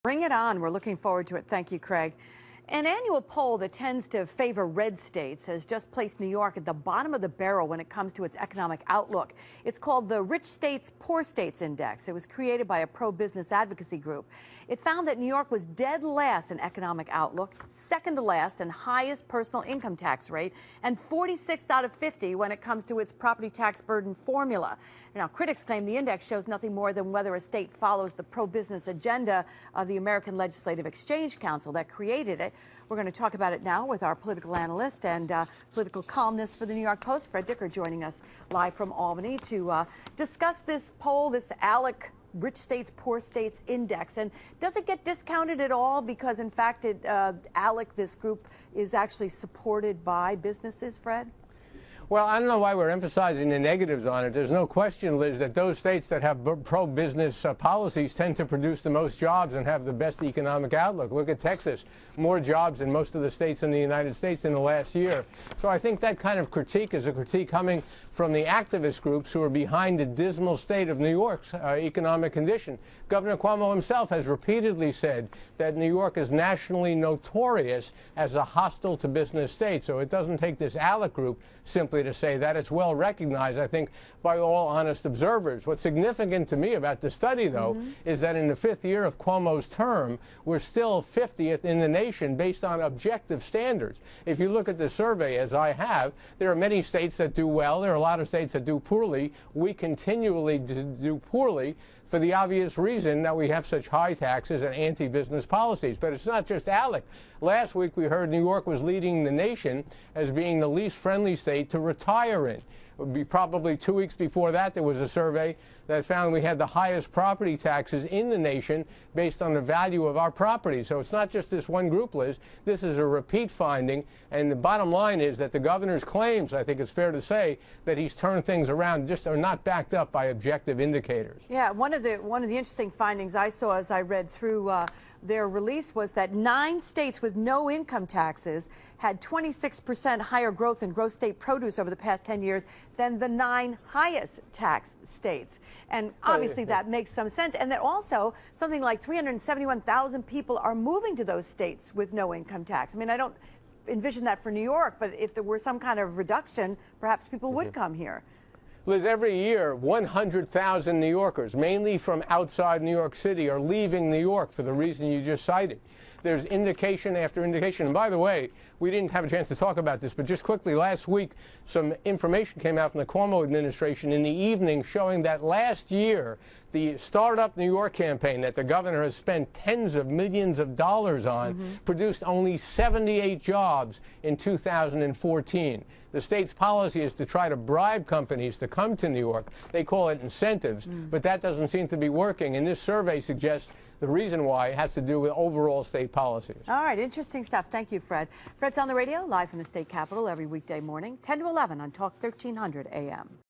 Bring it on. We're looking forward to it. Thank you, Craig. An annual poll that tends to favor red states has just placed New York at the bottom of the barrel when it comes to its economic outlook. It's called the Rich States, Poor States Index. It was created by a pro-business advocacy group. It found that New York was dead last in economic outlook, second to last in highest personal income tax rate, and 46th out of 50 when it comes to its property tax burden formula. Now, critics claim the index shows nothing more than whether a state follows the pro-business agenda of the American Legislative Exchange Council that created it. We're going to talk about it now with our political analyst and political columnist for the New York Post, Fred Dicker, joining us live from Albany to discuss this poll, this ALEC Rich States, Poor States Index. And does it get discounted at all? Because, in fact, ALEC, this group, is actually supported by businesses, Fred? Well, I don't know why we're emphasizing the negatives on it. There's no question, Liz, that those states that have pro-business policies tend to produce the most jobs and have the best economic outlook. Look at Texas, more jobs than most of the states in the United States in the last year. So I think that kind of critique is a critique coming from the activist groups who are behind the dismal state of New York's economic condition. Governor Cuomo himself has repeatedly said that New York is nationally notorious as a hostile to business state. So it doesn't take this ALEC group simply to say that. It's well recognized, I think, by all honest observers. What's significant to me about the study, though, is that in the 5th year of Cuomo's term, we're still 50th in the nation based on objective standards. If you look at the survey, as I have, there are many states that do well. There are a lot of states that do poorly. We continually do poorly for the obvious reason that we have such high taxes and anti-business policies. But it's not just ALEC. Last week we heard New York was leading the nation as being the least friendly state to retire in. It would be probably 2 weeks before that there was a survey that found we had the highest property taxes in the nation based on the value of our property. So it's not just this one group, Liz. This is a repeat finding. And the bottom line is that the governor's claims, I think it's fair to say, that he's turned things around just are not backed up by objective indicators. Yeah, one of the interesting findings I saw as I read through their release was that 9 states with no income taxes had 26% higher growth in gross state produce over the past 10 years than the 9 highest tax states. And obviously that makes some sense. And that also something like 371,000 people are moving to those states with no income tax. I mean, I don't envision that for New York, but if there were some kind of reduction, perhaps people would come here. Liz, every year, 100,000 New Yorkers, mainly from outside New York City, are leaving New York for the reason you just cited. There's indication after indication. And by the way, we didn't have a chance to talk about this, but just quickly, last week, some information came out from the Cuomo administration in the evening showing that last year, the Startup New York campaign that the governor has spent tens of millions of dollars on produced only 78 jobs in 2014. The state's policy is to try to bribe companies to come to New York. They call it incentives, but that doesn't seem to be working. And this survey suggests the reason why has to do with overall state policies. All right, interesting stuff. Thank you, Fred. Fred's on the radio, live from the state capitol every weekday morning, 10 to 11 on Talk 1300 AM.